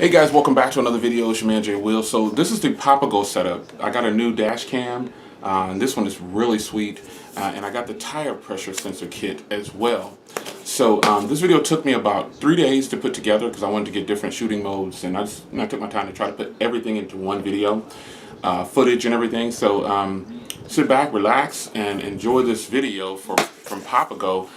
Hey guys, welcome back to another video. It's your man Jay Will. So this is the PapaGO setup. I got a new dash cam, and this one is really sweet. And I got the tire pressure sensor kit as well. So this video took me about 3 days to put together because I wanted to get different shooting modes, and I took my time to try to put everything into one video, footage and everything. So sit back, relax, and enjoy this video from PapaGO.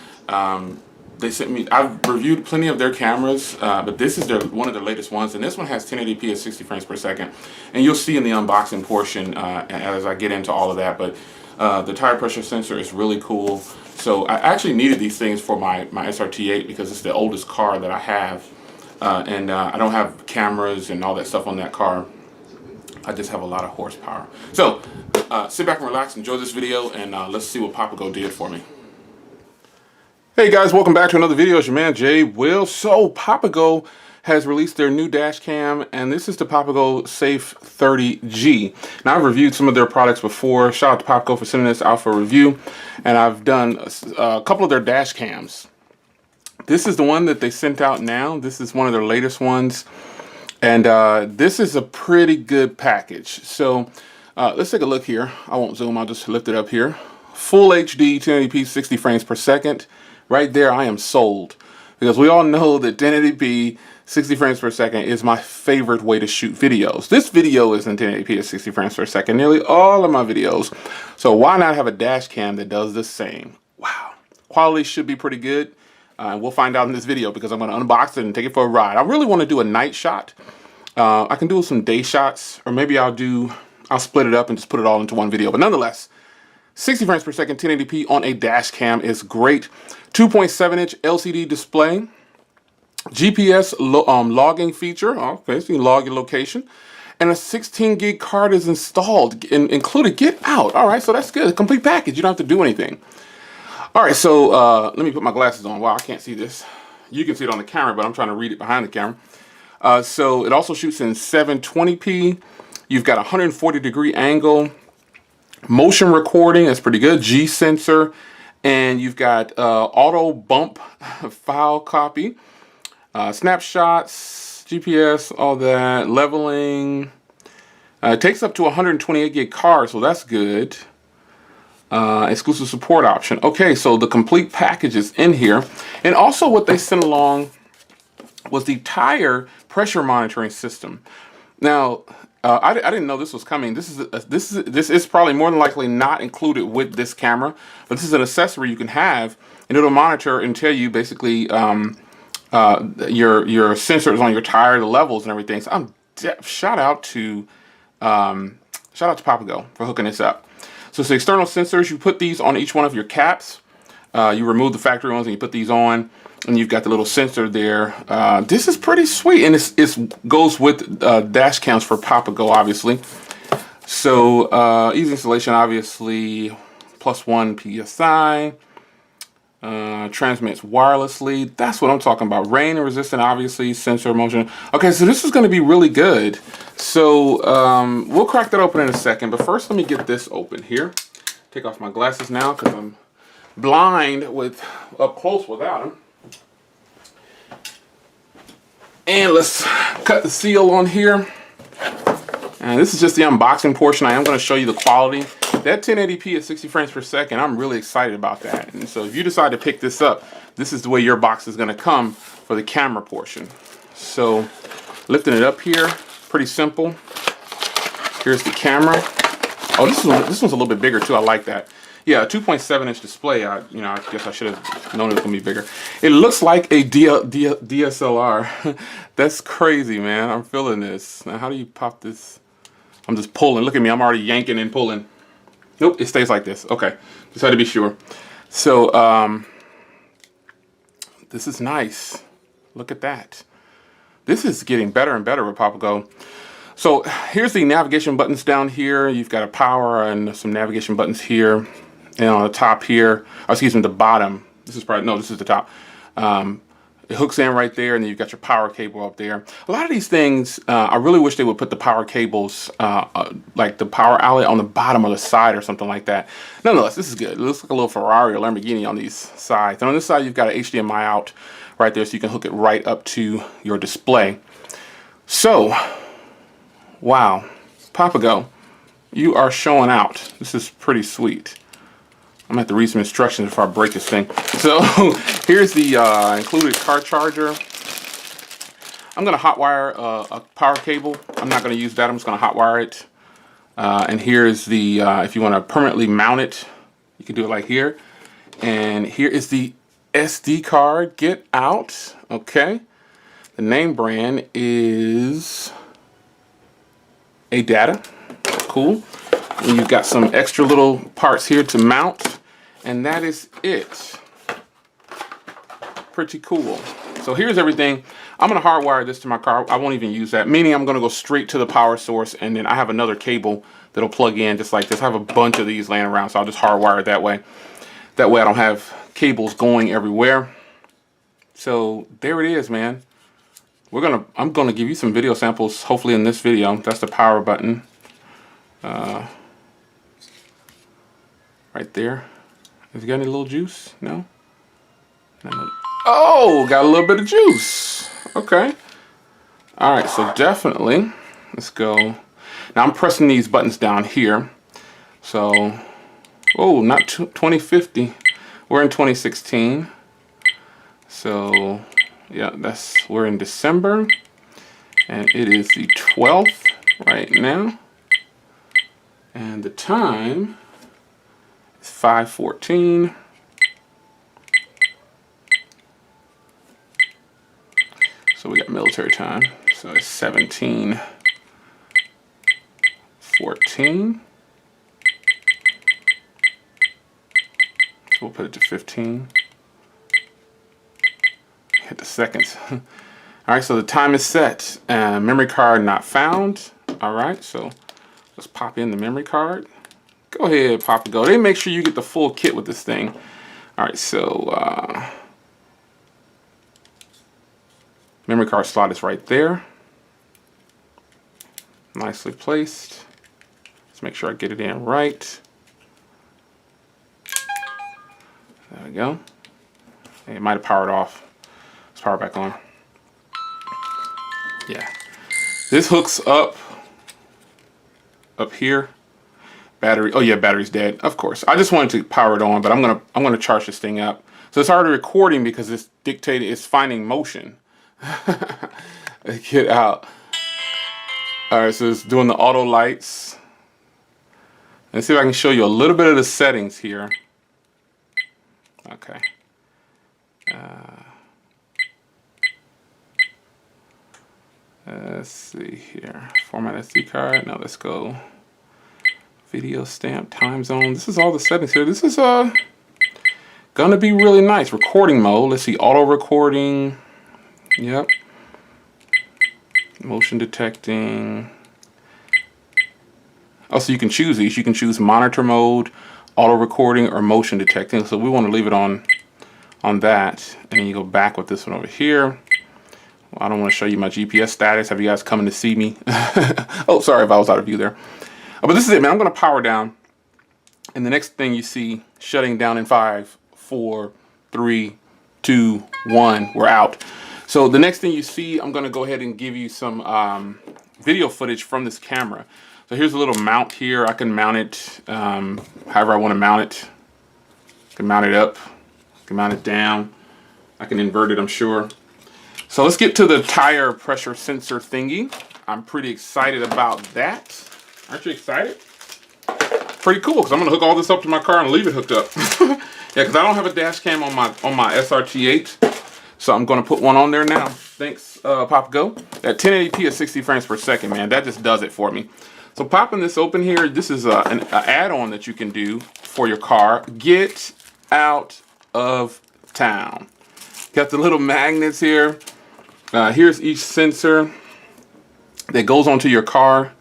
They sent me. I've reviewed plenty of their cameras, but this is one of their latest ones, and this one has 1080p at 60 frames per second. And you'll see in the unboxing portion as I get into all of that. But the tire pressure sensor is really cool. So I actually needed these things for my SRT8 because it's the oldest car that I have, and I don't have cameras and all that stuff on that car. I just have a lot of horsepower. So sit back and relax, enjoy this video, and let's see what PapaGO did for me. Hey guys, welcome back to another video. It's your man Jay Will. So PapaGO has released their new dash cam, and this is the PapaGO Safe 30G. Now I've reviewed some of their products before. Shout out to PapaGO for sending this out for review, and I've done a couple of their dash cams. This is the one that they sent out now. This is one of their latest ones, and this is a pretty good package. So let's take a look here. I won't zoom, I'll just lift it up here. Full HD 1080p 60 frames per second. Right there, I am sold, because we all know that 1080p 60 frames per second is my favorite way to shoot videos. This video is in 1080p at 60 frames per second, nearly all of my videos. So why not have a dash cam that does the same? Wow, quality should be pretty good. We'll find out in this video because I'm going to unbox it and take it for a ride. I really want to do a night shot. I can do some day shots, or maybe I'll split it up and just put it all into one video. But nonetheless, 60 frames per second, 1080p on a dash cam is great. 2.7-inch LCD display, GPS logging feature. Okay, so you can log your location, and a 16 gig card is installed and included. Get out! All right, so that's good. A complete package. You don't have to do anything. All right, so let me put my glasses on. Wow, I can't see this. You can see it on the camera, but I'm trying to read it behind the camera. So it also shoots in 720p. You've got a 140-degree angle. Motion recording, that's pretty good. G sensor, and you've got auto bump file copy, snapshots, GPS, all that, leveling. It takes up to 128 gig card, so that's good. Exclusive support option. Okay, so the complete package is in here, and also what they sent along was the tire pressure monitoring system. Now, I didn't know this was coming. This is probably more than likely not included with this camera, but this is an accessory you can have, and it'll monitor and tell you basically your sensors on your tire, the levels and everything. So shout out to PapaGO for hooking this up. So it's the external sensors. You put these on each one of your caps. You remove the factory ones and you put these on, and you've got the little sensor there. This is pretty sweet, and it goes with dash cams for PapaGO, obviously. So easy installation, obviously. +1 PSI. Transmits wirelessly. That's what I'm talking about. Rain resistant, obviously. Sensor motion. Okay, so this is going to be really good. So we'll crack that open in a second, but first let me get this open here. Take off my glasses now because I'm blind up close without them. And let's cut the seal on here. And this is just the unboxing portion. I am going to show you the quality. That 1080p at 60 frames per second, I'm really excited about that. And so if you decide to pick this up, this is the way your box is going to come for the camera portion. So lifting it up here, pretty simple. Here's the camera. Oh, this one's a little bit bigger too. I like that. Yeah, a 2.7-inch display. I guess I should have known it was gonna be bigger. It looks like a DSLR. That's crazy, man. I'm feeling this. Now, how do you pop this? I'm just pulling. Look at me. I'm already yanking and pulling. Nope, it stays like this. Okay, just had to be sure. So this is nice. Look at that. This is getting better and better with PapaGO. So here's the navigation buttons down here. You've got a power and some navigation buttons here. And on the top here, excuse me, the bottom. This is probably, no, this is the top. It hooks in right there, and then you've got your power cable up there. A lot of these things, I really wish they would put the power cables, like the power outlet on the bottom or the side or something like that. Nonetheless, this is good. It looks like a little Ferrari or Lamborghini on these sides. And on this side, you've got an HDMI out right there, so you can hook it right up to your display. So, wow, PapaGo, you are showing out. This is pretty sweet. I'm gonna have to read some instructions before I break this thing. So here's the included car charger. I'm gonna hotwire a power cable. I'm not gonna use that. I'm just gonna hotwire it. And here's the if you want to permanently mount it, you can do it like here. And here is the SD card. Get out. Okay. The name brand is Data. Cool. And you've got some extra little parts here to mount, and that is it. Pretty cool. So here's everything. I'm gonna hardwire this to my car. I won't even use that, meaning I'm gonna go straight to the power source, and then I have another cable that'll plug in just like this. I have a bunch of these laying around, so I'll just hardwire it that way. That way I don't have cables going everywhere. So there it is, man. I'm gonna give you some video samples hopefully in this video. That's the power button. Right there. Have you got any little juice? No? Oh, got a little bit of juice. Okay. All right, so definitely, let's go. Now I'm pressing these buttons down here. So, oh, not 2050. We're in 2016. So, yeah, we're in December. And it is the 12th right now. And the time is 5:14. So we got military time. So it's 17:14. So we'll put it to 15. Hit the seconds. All right, so the time is set. Memory card not found. All right, so let's pop in the memory card. Go ahead, PapaGo. They make sure you get the full kit with this thing. All right, so memory card slot is right there. Nicely placed. Let's make sure I get it in right. There we go. Hey, it might have powered off. Let's power back on. Yeah. This hooks up here. Battery. Oh yeah, battery's dead. Of course. I just wanted to power it on, but I'm gonna charge this thing up. So it's already recording because it's finding motion. Get out. All right, so it's doing the auto lights. Let's see if I can show you a little bit of the settings here. Okay. Let's see here. Format SD card. Now let's go. Video stamp, time zone. This is all the settings here. This is gonna be really nice. Recording mode. Let's see. Auto recording. Yep. Motion detecting. Oh, so you can choose these. You can choose monitor mode, auto recording, or motion detecting. So we want to leave it on that. And then you go back with this one over here. Well, I don't want to show you my GPS status. Have you guys coming to see me? Oh, sorry if I was out of view there. Oh, but this is it, man. I'm going to power down. And the next thing you see, shutting down in 5, 4, 3, 2, 1. We're out. So the next thing you see, I'm going to go ahead and give you some video footage from this camera. So here's a little mount here. I can mount it however I want to mount it. I can mount it up. I can mount it down. I can invert it, I'm sure. So let's get to the tire pressure sensor thingy. I'm pretty excited about that. Aren't you excited? Pretty cool, because I'm going to hook all this up to my car and leave it hooked up. Yeah, because I don't have a dash cam on my SRT8. So I'm going to put one on there now. Thanks, PapaGo. At 1080p at 60 frames per second, man. That just does it for me. So popping this open here, this is an add-on that you can do for your car. Get out of town. Got the little magnets here. Here's each sensor that goes onto your car.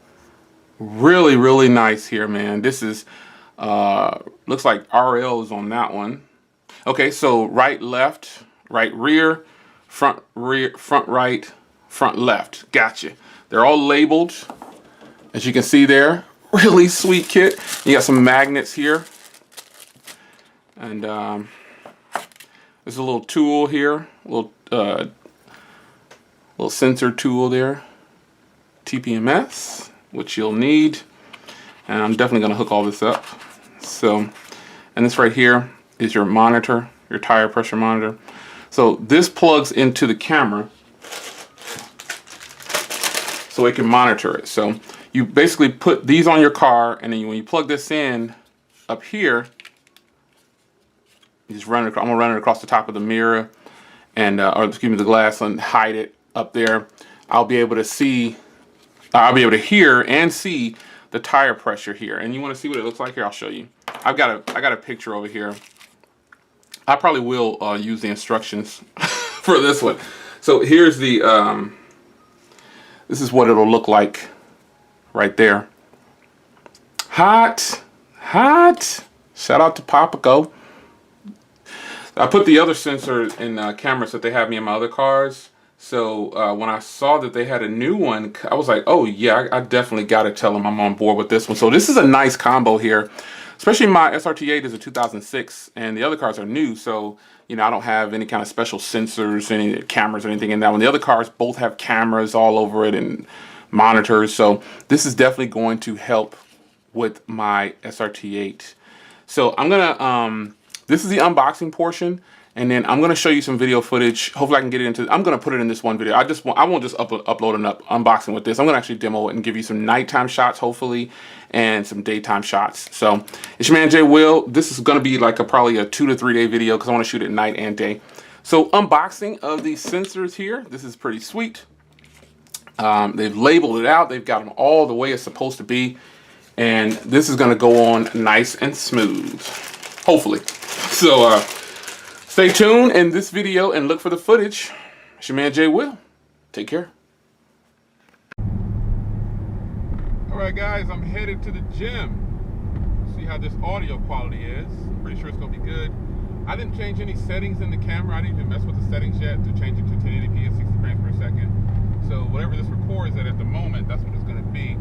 Really, really nice here, man. This is, looks like RL is on that one. Okay, so right, left, right, rear, front, right, front, left. Gotcha. They're all labeled, as you can see there. Really sweet kit. You got some magnets here. And there's a little tool here, little sensor tool there. TPMS, which you'll need. And I'm definitely going to hook all this up. So, and this right here is your monitor, your tire pressure monitor. So this plugs into the camera so it can monitor it. So you basically put these on your car, and then when you plug this in up here, you just run it. I'm gonna run it across the top of the mirror, and or excuse me, the glass, and hide it up there. I'll be able to see, I'll be able to hear and see the tire pressure here. And you want to see what it looks like here? I'll show you. I got a picture over here. I probably will use the instructions for this one. So here's the this is what it'll look like right there. Hot. Shout out to PapaGO. I put the other sensor in cameras that they have me in my other cars. So when I saw that they had a new one, I was like, oh yeah, I definitely got to tell them I'm on board with this one. So this is a nice combo here, especially my SRT8 is a 2006 and the other cars are new. So, you know, I don't have any kind of special sensors, any cameras or anything in that one. The other cars both have cameras all over it and monitors. So this is definitely going to help with my SRT8. So I'm gonna, this is the unboxing portion, and then I'm gonna show you some video footage. Hopefully I can get it into, I'm gonna put it in this one video. I won't just upload an unboxing with this. I'm gonna actually demo it and give you some nighttime shots, hopefully, and some daytime shots. So it's your man Jay Will. This is gonna be like probably a 2 to 3 day video because I wanna shoot it night and day. So unboxing of these sensors here. This is pretty sweet. They've labeled it out. They've got them all the way it's supposed to be. And this is gonna go on nice and smooth, hopefully. So stay tuned in this video and look for the footage. It's your man Jay Will. Take care. All right, guys, I'm headed to the gym. See how this audio quality is. Pretty sure it's gonna be good. I didn't change any settings in the camera. I didn't even mess with the settings yet to change it to 1080p at 60 frames per second. So whatever this records at the moment, that's what it's gonna be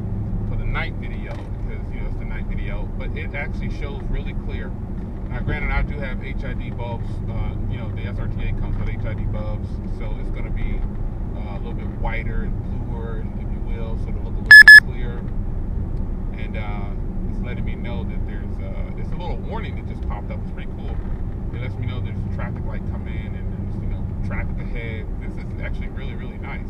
for the night video, because you know it's the night video, but it actually shows really clear. Now granted, I do have HID bulbs, you know, the SRT8 comes with HID bulbs, so it's going to be a little bit whiter and bluer, if you will, so it'll look a little bit clear. And it's letting me know that there's it's a little warning that just popped up. It's pretty cool. It lets me know there's a traffic light come in and there's, you know, traffic ahead. This is actually really, really nice.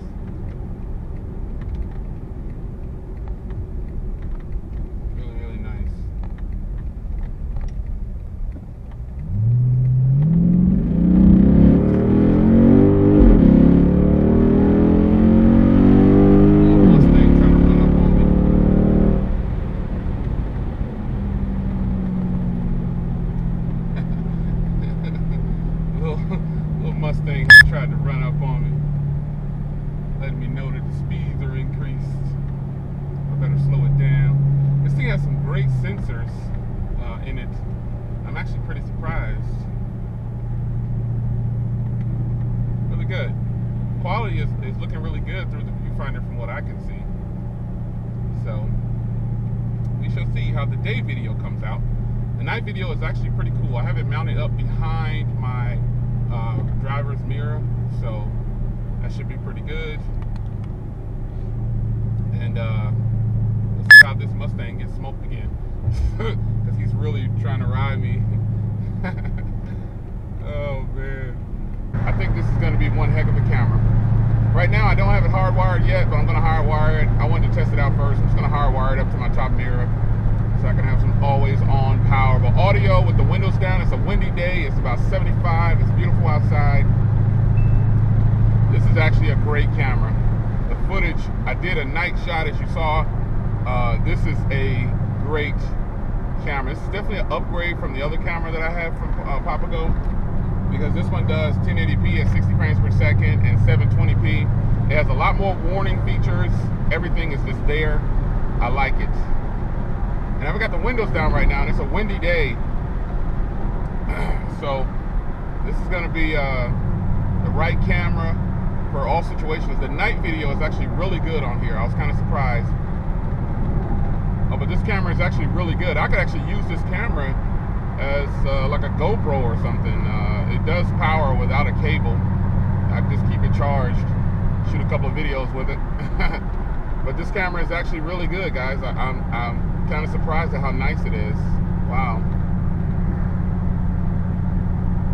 Mustang tried to run up on me, letting me know that the speeds are increased. I better slow it down. This thing has some great sensors in it. I'm actually pretty surprised. Really good. Quality is looking really good through the viewfinder from what I can see. So we shall see how the day video comes out. The night video is actually pretty cool. I have it mounted up behind my driver's mirror, so that should be pretty good. And let's see how this Mustang gets smoked again, because he's really trying to ride me. Oh man, I think this is going to be one heck of a camera. Right now I don't have it hardwired yet, but I'm going to hardwire it. I wanted to test it out first. I'm just going to hardwire it up to my top mirror so I can have some always on power. But audio with the windows down, it's a windy day, it's about 75, it's beautiful outside. This is actually a great camera. The footage, I did a night shot as you saw. This is a great camera. This is definitely an upgrade from the other camera that I have from PapaGO, because this one does 1080p at 60 frames per second and 720p. It has a lot more warning features. Everything is just there. I like it. And I've got the windows down right now, and it's a windy day. So this is going to be the right camera for all situations. The night video is actually really good on here. I was kind of surprised. Oh, but this camera is actually really good. I could actually use this camera as like a GoPro or something. It does power without a cable. I can just keep it charged, shoot a couple of videos with it. But this camera is actually really good, guys. I'm kind of surprised at how nice it is. Wow.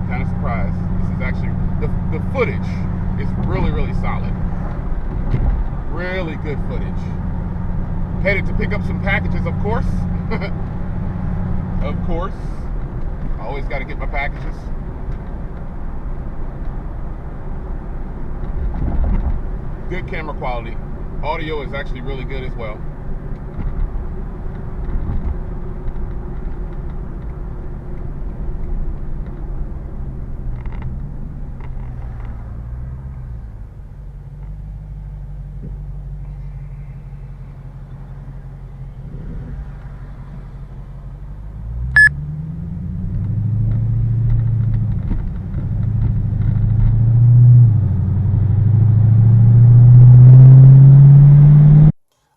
Kind of surprised. This is actually, the footage is really, really solid. Really good footage. Headed to pick up some packages, of course. Of course. Always got to get my packages. Good camera quality. Audio is actually really good as well.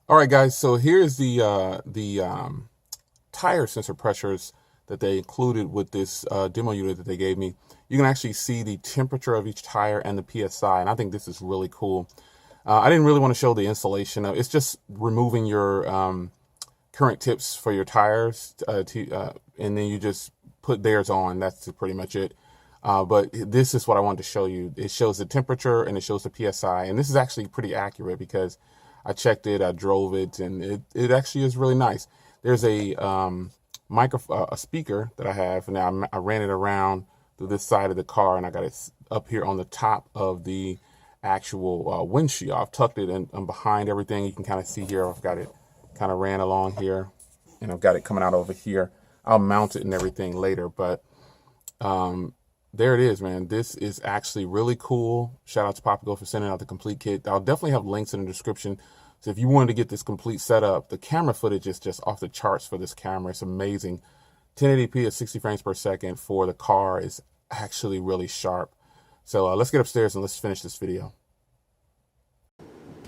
All right, guys. So here's the tire sensor pressures that they included with this demo unit that they gave me. You can actually see the temperature of each tire and the PSI, and I think this is really cool. I didn't really want to show the installation. It's just removing your current tips for your tires, and then you just put theirs on. That's pretty much it. But this is what I wanted to show you. It shows the temperature and it shows the PSI, and this is actually pretty accurate because I checked it, I drove it, and it actually is really nice. There's a a speaker that I have, and I ran it around through this side of the car, and I got it up here on the top of the actual windshield. I've tucked it in behind everything. You can kind of see here, I've got it kind of ran along here, and I've got it coming out over here. I'll mount it and everything later, but there it is, man. This is actually really cool. Shout out to PapaGO for sending out the complete kit. I'll definitely have links in the description. So if you wanted to get this complete setup, the camera footage is just off the charts for this camera. It's amazing. 1080p at 60 frames per second for the car is actually really sharp. So let's get upstairs and let's finish this video.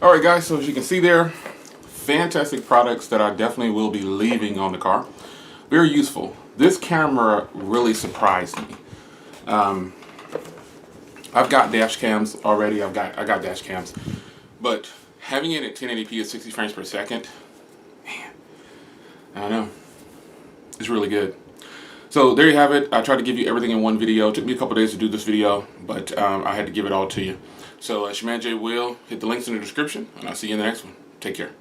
All right, guys. So as you can see there, fantastic products that I definitely will be leaving on the car. Very useful. This camera really surprised me. I've got dash cams already. I got dash cams, but having it at 1080p at 60 frames per second, man, I don't know. It's really good. So there you have it. I tried to give you everything in one video. It took me a couple days to do this video, but I had to give it all to you. So it's your man Jay Will. Hit the links in the description, and I'll see you in the next one. Take care.